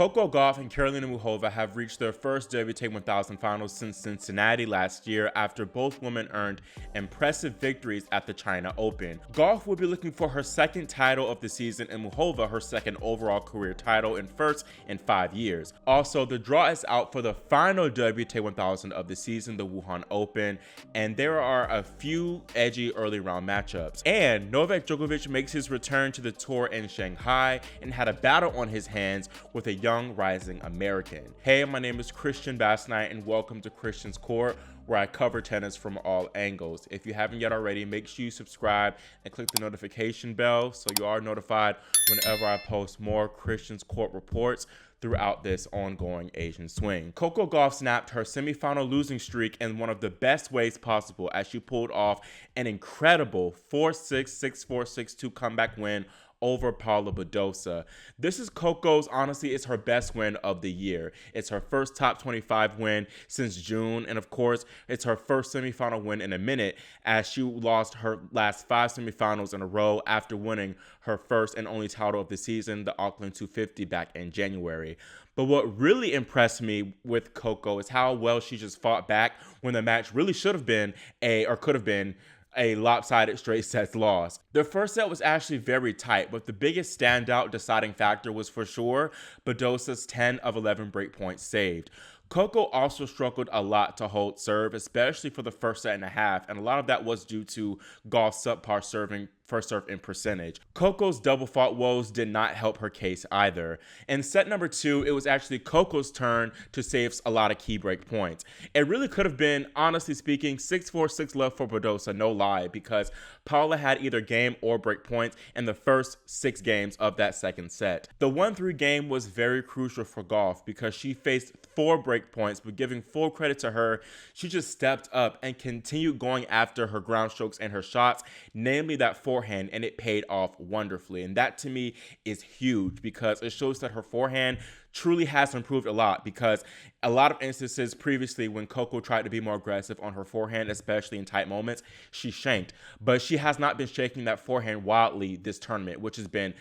Coco Gauff and Karolina Muchova have reached their first WTA 1000 finals since Cincinnati last year after both women earned impressive victories at the China Open. Gauff will be looking for her second title of the season and Muchova her second overall career title and first in 5 years. Also, the draw is out for the final WTA 1000 of the season, the Wuhan Open, and there are a few edgy early round matchups. And Novak Djokovic makes his return to the tour in Shanghai and had a battle on his hands with a young rising American. Hey, my name is Christian Bassnight and welcome to Christian's Court, where I cover tennis from all angles. If you haven't yet already, make sure you subscribe and click the notification bell so you are notified whenever I post more Christian's Court reports throughout this ongoing Asian swing. Coco Gauff snapped her semifinal losing streak in one of the best ways possible as she pulled off an incredible 4-6, 6-4, 6-2 comeback win over Paula Badosa. This is Coco's, honestly, it's her best win of the year. It's her first top 25 win since June, and of course, it's her first semifinal win in a minute as she lost her last 5 semifinals in a row after winning her first and only title of the season, the Auckland 250, back in January. But what really impressed me with Coco is how well she just fought back when the match really should have been could have been a lopsided straight sets loss. The first set was actually very tight, but the biggest standout deciding factor was for sure Badosa's 10 of 11 break points saved. Coco also struggled a lot to hold serve, especially for the first set and a half, and a lot of that was due to Gauff's subpar first serve in percentage. Coco's double fault woes did not help her case either. In set number 2, it was actually Coco's turn to save a lot of key break points. It really could have been, honestly speaking, 6-4, 6 love for Badosa, no lie, because Paula had either game or break points in the first 6 games of that second set. The 1-3 game was very crucial for Gauff because she faced 4 break points, but giving full credit to her, she just stepped up and continued going after her ground strokes and her shots, namely that forehand, and it paid off wonderfully. And that to me is huge because it shows that her forehand truly has improved a lot, because a lot of instances previously when Coco tried to be more aggressive on her forehand, especially in tight moments, she shanked. But she has not been shaking that forehand wildly this tournament, which has been,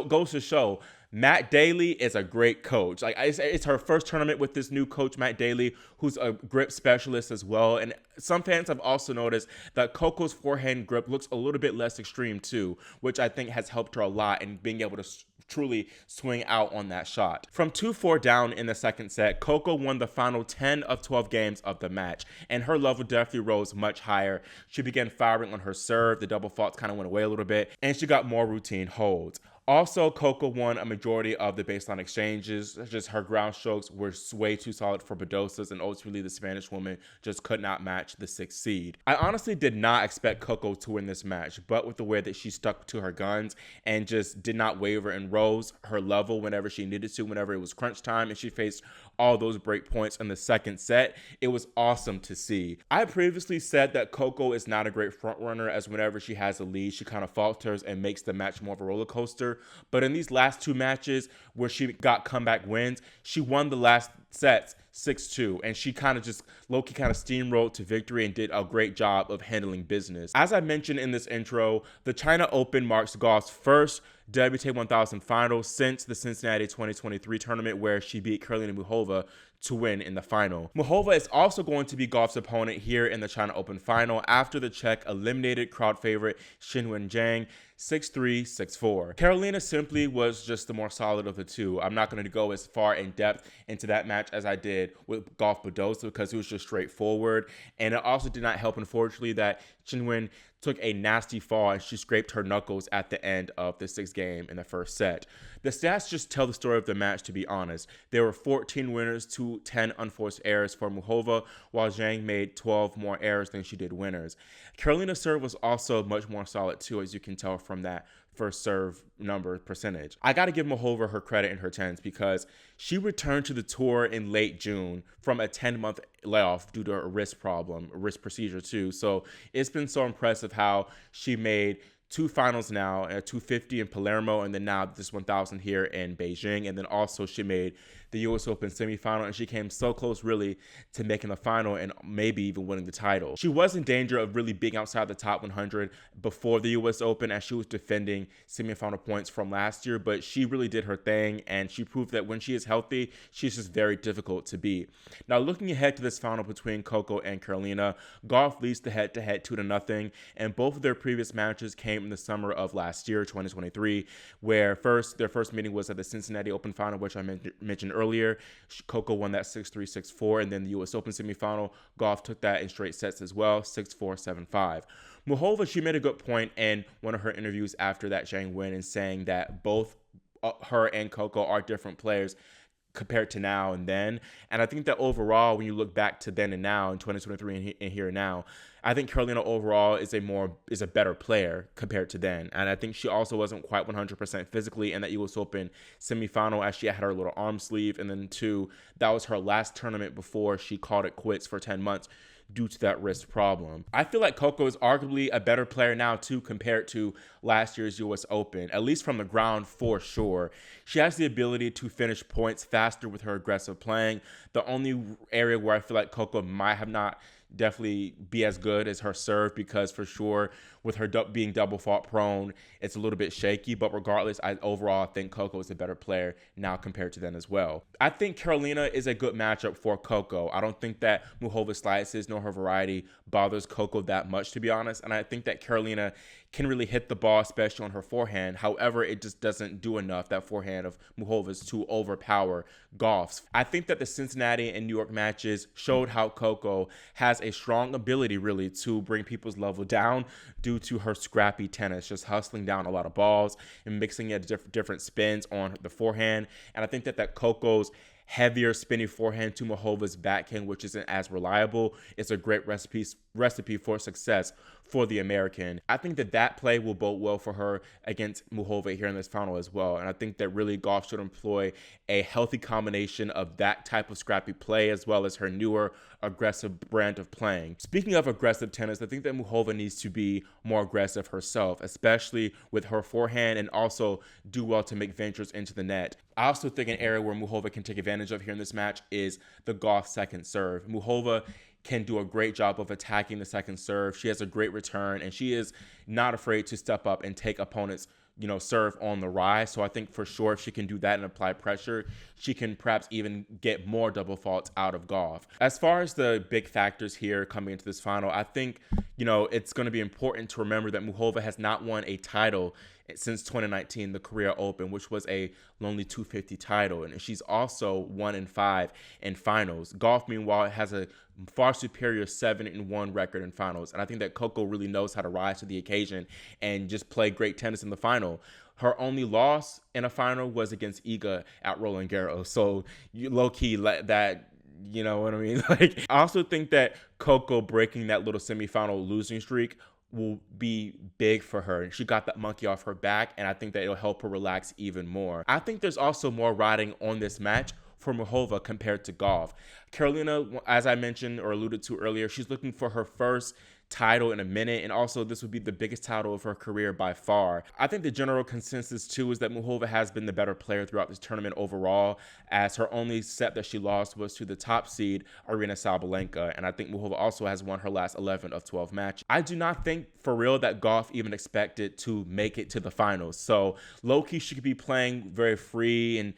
goes to show Matt Daly is a great coach. Like, it's her first tournament with this new coach, Matt Daly, who's a grip specialist as well. And some fans have also noticed that Coco's forehand grip looks a little bit less extreme too, which I think has helped her a lot in being able to truly swing out on that shot. From 2-4 down in the second set, Coco won the final 10 of 12 games of the match, and her level definitely rose much higher. She began firing on her serve, the double faults kind of went away a little bit, and she got more routine holds. Also, Coco won a majority of the baseline exchanges. Just her ground strokes were way too solid for Badosa's, and ultimately the Spanish woman just could not match the 6th seed. I honestly did not expect Coco to win this match, but with the way that she stuck to her guns and just did not waver and rose her level whenever she needed to, whenever it was crunch time, and she faced all those break points in the second set, it was awesome to see. I previously said that Coco is not a great front runner, as whenever she has a lead, she kind of falters and makes the match more of a roller coaster. But in these last 2 matches where she got comeback wins, she won the last sets 6-2, and she kind of just low-key kind of steamrolled to victory and did a great job of handling business. As I mentioned in this intro, the China Open marks Gauff's first WTA 1000 final since the Cincinnati 2023 tournament, where she beat Karolina Muchova to win in the final. Muchova is also going to be Gauff's opponent here in the China Open final after the Czech eliminated crowd favorite Qinwen Zhang 6-3, 6-4. Karolina simply was just the more solid of the two. I'm not going to go as far in depth into that match as I did with Gauff Badosa because it was just straightforward. And it also did not help, unfortunately, that Qinwen took a nasty fall and she scraped her knuckles at the end of the 6th game in the first set. The stats just tell the story of the match, to be honest. There were 14 winners to 10 unforced errors for Muchova, while Zhang made 12 more errors than she did winners. Karolina's serve was also much more solid too, as you can tell from that first serve number percentage. I got to give Muchova her credit in her 10s because she returned to the tour in late June from a 10-month layoff due to a wrist procedure too. So it's been so impressive how she made two finals now, 250 in Palermo, and then now this 1000 here in Beijing. And then also she made the US Open semifinal, and she came so close really to making the final and maybe even winning the title. She was in danger of really being outside the top 100 before the US Open as she was defending semifinal points from last year, but she really did her thing, and she proved that when she is healthy, she's just very difficult to beat. Now, looking ahead to this final between Coco and Karolina, Gauff leads the head-to-head 2-0, and both of their previous matches came in the summer of last year, 2023, where their first meeting was at the Cincinnati Open final, which I mentioned earlier. Coco won that 6-3, 6-4, and then the US Open semifinal, Gauff took that in straight sets as well, 6-4, 7-5. Muchova, she made a good point in one of her interviews after that Zhang win, and saying that both her and Coco are different players compared to now and then. And I think that overall, when you look back to then and now in 2023 and here and now, I think Karolina overall is a better player compared to then. And I think she also wasn't quite 100% physically in that US Open semifinal, as she had her little arm sleeve. And then two, that was her last tournament before she called it quits for 10 months due to that wrist problem. I feel like Coco is arguably a better player now too compared to last year's US Open, at least from the ground for sure. She has the ability to finish points faster with her aggressive playing. The only area where I feel like Coco might have not definitely be as good as her serve, because for sure with her being double fault prone, it's a little bit shaky. But regardless, I overall think Coco is a better player now compared to then as well. I think Karolina is a good matchup for Coco. I don't think that Muchova's slices nor her variety bothers Coco that much, to be honest. And I think that Karolina can really hit the ball, especially on her forehand. However, it just doesn't do enough, that forehand of Muchova's, to overpower Gauff's. I think that the Cincinnati and New York matches showed how Coco has a strong ability really to bring people's level down due to her scrappy tennis, just hustling down a lot of balls and mixing it different spins on the forehand. And I think that Coco's heavier spinny forehand to Muchova's backhand, which isn't as reliable, is a great recipe for success for the American. I think that play will bode well for her against Muchova here in this final as well. And I think that really Gauff should employ a healthy combination of that type of scrappy play as well as her newer aggressive brand of playing. Speaking of aggressive tennis, I think that Muchova needs to be more aggressive herself, especially with her forehand, and also do well to make ventures into the net. I also think an area where Muchova can take advantage of here in this match is the Gauff second serve. Muchova can do a great job of attacking the second serve. She has a great return, and she is not afraid to step up and take opponents' serve on the rise. So I think for sure if she can do that and apply pressure, she can perhaps even get more double faults out of Gauff. As far as the big factors here coming into this final, I think, it's going to be important to remember that Muchova has not won a title since 2019, the Korea Open, which was a lonely 250 title. And she's also 1-5 in finals. Gauff, meanwhile, has a far superior 7-1 record in finals. And I think that Coco really knows how to rise to the occasion and just play great tennis in the final. Her only loss in a final was against Iga at Roland Garros. So low-key, that, you know what I mean? I also think that Coco breaking that little semifinal losing streak will be big for her. She got that monkey off her back, and I think that it'll help her relax even more. I think there's also more riding on this match for Muchova compared to Gauff. Karolina, as I mentioned or alluded to earlier, she's looking for her first title in a minute, and also this would be the biggest title of her career by far. I think the general consensus too is that Muchova has been the better player throughout this tournament overall, as her only set that she lost was to the top seed Aryna Sabalenka, and I think Muchova also has won her last 11 of 12 matches. I do not think for real that Gauff even expected to make it to the finals, so low-key she could be playing very free and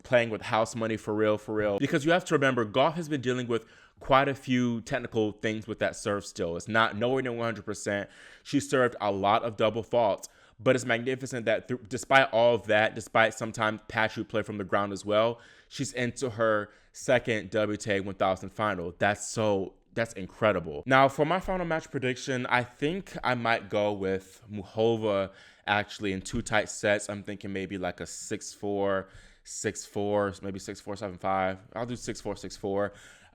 playing with house money for real, because you have to remember Gauff has been dealing with quite a few technical things with that serve still. It's not nowhere near 100%. She served a lot of double faults, but it's magnificent that despite all of that, despite sometimes patchy play from the ground as well, she's into her second WTA 1000 final. That's incredible. Now, for my final match prediction, I think I might go with Muchova actually in two tight sets. I'm thinking maybe like a 6-4, 6-4, maybe 6-4, 7-5. I'll do 6-4, 6-4.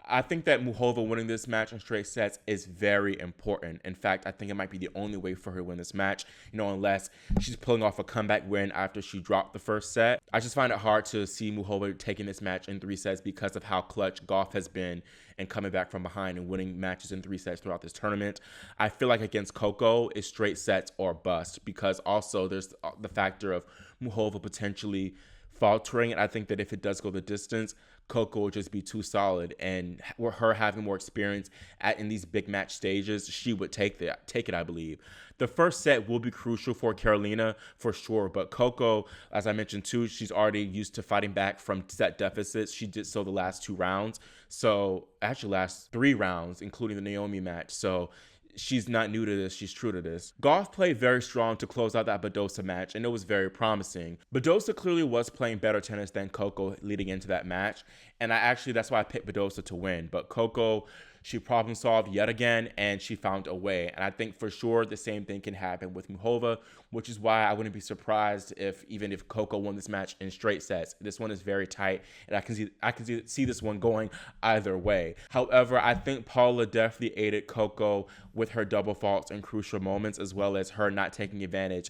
I think that Muchova winning this match in straight sets is very important. In fact, I think it might be the only way for her to win this match, unless she's pulling off a comeback win after she dropped the first set. I just find it hard to see Muchova taking this match in 3 sets because of how clutch Gauff has been and coming back from behind and winning matches in 3 sets throughout this tournament. I feel like against Coco, it's straight sets or bust, because also there's the factor of Muchova potentially faltering, and I think that if it does go the distance, Coco will just be too solid, and her having more experience in these big match stages, she would take it, I believe. The first set will be crucial for Karolina for sure, but Coco, as I mentioned too, she's already used to fighting back from set deficits. She did so the last 2 rounds, so actually last 3 rounds, including the Naomi match. So she's not new to this, she's true to this. Gauff played very strong to close out that Badosa match, and it was very promising. Badosa clearly was playing better tennis than Coco leading into that match, and that's why I picked Badosa to win. But Coco, she problem solved yet again, and she found a way. And I think for sure the same thing can happen with Muchova, which is why I wouldn't be surprised even if Coco won this match in straight sets. This one is very tight, and I can see this one going either way. However, I think Paula definitely aided Coco with her double faults in crucial moments, as well as her not taking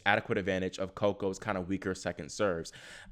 adequate advantage of Coco's kind of weaker second serves.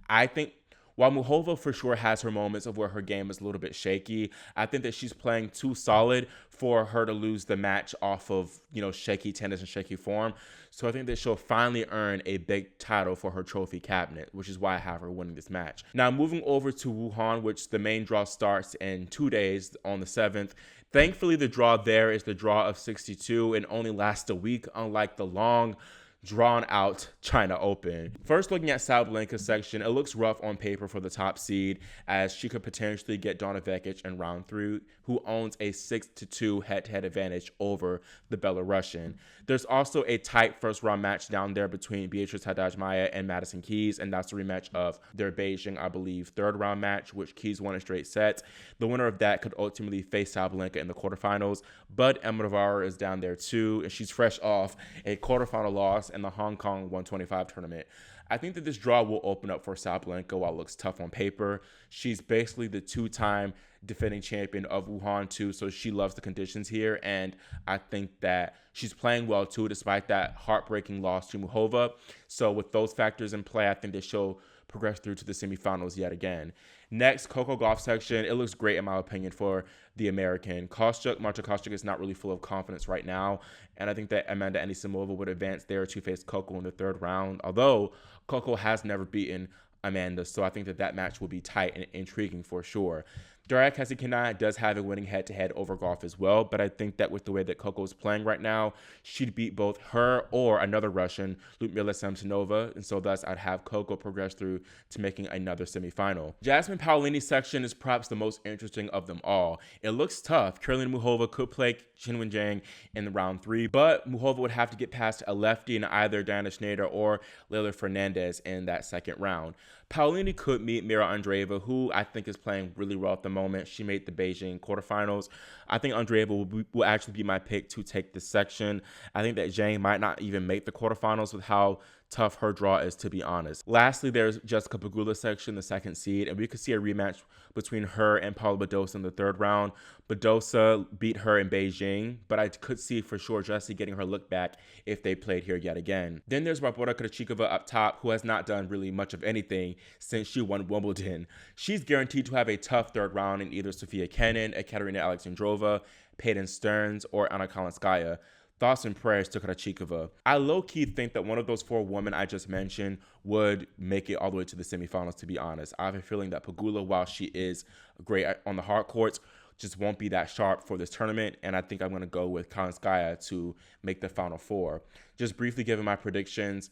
I think while Muchova for sure has her moments of where her game is a little bit shaky, I think that she's playing too solid for her to lose the match off of, shaky tennis and shaky form. So I think that she'll finally earn a big title for her trophy cabinet, which is why I have her winning this match. Now, moving over to Wuhan, which the main draw starts in 2 days on the 7th. Thankfully, the draw there is the draw of 62 and only lasts a week, unlike the long drawn out China Open. First, looking at Sabalenka's section, it looks rough on paper for the top seed, as she could potentially get Donna Vekic in round 3, who owns a 6-2 head-to-head advantage over the Belarusian. There's also a tight first round match down there between Beatriz Haddad-Maia and Madison Keys, and that's a rematch of their Beijing, I believe, 3rd round match, which Keys won in straight sets. The winner of that could ultimately face Sabalenka in the quarterfinals, but Emma Navarro is down there too, and she's fresh off a quarterfinal loss in the Hong Kong 125 tournament. I think that this draw will open up for Sabalenka while it looks tough on paper. She's basically the 2-time defending champion of Wuhan too, so she loves the conditions here, and I think that she's playing well too, despite that heartbreaking loss to Muchova. So with those factors in play, I think that she'll progress through to the semifinals yet again. Next, Coco Gauff section. It looks great in my opinion for the American. Marta Kostyuk is not really full of confidence right now, and I think that Amanda Anisimova would advance there to face Coco in the 3rd round, although Coco has never beaten Amanda, so I think that match will be tight and intriguing for sure. Daria Kasatkina does have a winning head-to-head over Gauff as well, but I think that with the way that Coco is playing right now, she'd beat both her or another Russian, Lyudmila Samsonova, and so thus I'd have Coco progress through to making another semifinal. Jasmine Paolini's section is perhaps the most interesting of them all. It looks tough. Karolina Muchova could play Qinwen Zhang in the round 3, but Muchova would have to get past a lefty in either Diana Schneider or Leila Fernandez in that 2nd round. Paolini could meet Mira Andreeva, who I think is playing really well at the moment. She made the Beijing quarterfinals. I think Andreeva will actually be my pick to take this section. I think that Zhang might not even make the quarterfinals with how tough her draw is, to be honest. Lastly, there's Jessica Pegula's section, the 2nd seed, and we could see a rematch between her and Paula Badosa in the 3rd round. Badosa beat her in Beijing, but I could see for sure Jessie getting her look back if they played here yet again. Then there's Barbora Krejcikova up top, who has not done really much of anything since she won Wimbledon. She's guaranteed to have a tough 3rd round in either Sofia Kenin, Ekaterina Alexandrova, Peyton Stearns, or Anna Kalinskaya. Thoughts and prayers to Krejcikova. I low-key think that one of those 4 women I just mentioned would make it all the way to the semifinals, to be honest. I have a feeling that Pegula, while she is great on the hard courts, just won't be that sharp for this tournament, and I think I'm going to go with Kalinskaya to make the Final 4. Just briefly giving my predictions,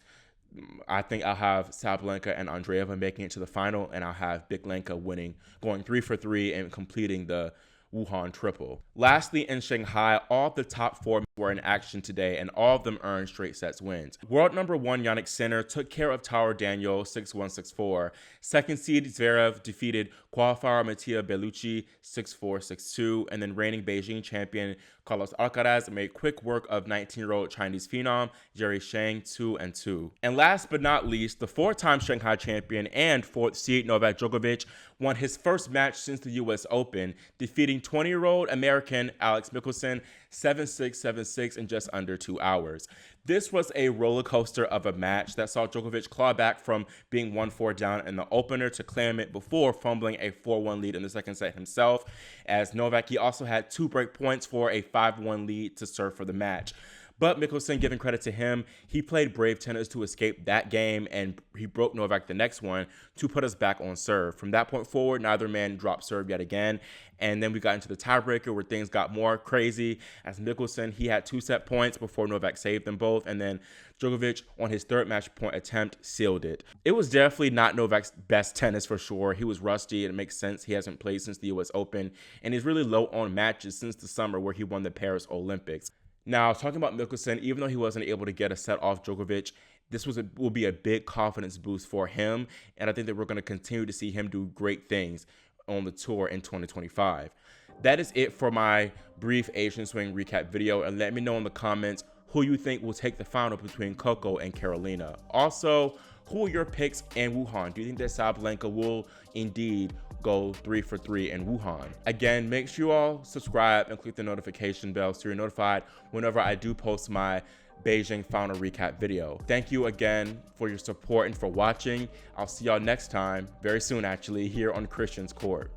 I think I'll have Sabalenka and Andreeva making it to the final, and I'll have Biklenka winning, going 3 for 3 and completing the Wuhan triple. Lastly, in Shanghai, all the top 4 were in action today, and all of them earned straight sets wins. World number 1 Jannik Sinner took care of Tower Daniel 6-1, 6-4. Second seed Zverev defeated qualifier Mattia Bellucci 6-4, 6-2, and then reigning Beijing champion Carlos Alcaraz made quick work of 19-year-old Chinese phenom Jerry Shang 2-2. And last but not least, the 4-time Shanghai champion and 4th seed Novak Djokovic won his first match since the US Open, defeating 20-year-old American Alex Michelsen 7-6, 7-6 in just under 2 hours. This was a roller coaster of a match that saw Djokovic claw back from being 1-4 down in the opener to claim it before fumbling a 4-1 lead in the second set himself. As Novak, he also had 2 break points for a 5-1 lead to serve for the match. But Michelsen, giving credit to him, he played brave tennis to escape that game, and he broke Novak the next one to put us back on serve. From that point forward, neither man dropped serve yet again. And then we got into the tiebreaker where things got more crazy, as Michelsen, he had 2 set points before Novak saved them both, and then Djokovic on his 3rd match point attempt sealed it. It was definitely not Novak's best tennis for sure. He was rusty, and it makes sense. He hasn't played since the US Open, and he's really low on matches since the summer where he won the Paris Olympics. Now, talking about Michelsen, even though he wasn't able to get a set off Djokovic, this will be a big confidence boost for him, and I think that we're going to continue to see him do great things on the tour in 2025. That is it for my brief Asian Swing recap video, and let me know in the comments who you think will take the final between Coco and Karolina. Also, who are your picks in Wuhan? Do you think that Sabalenka will indeed go 3 for 3 in Wuhan? Again, make sure you all subscribe and click the notification bell so you're notified whenever I do post my Beijing final recap video. Thank you again for your support and for watching. I'll see y'all next time, very soon actually, here on Christian's Court.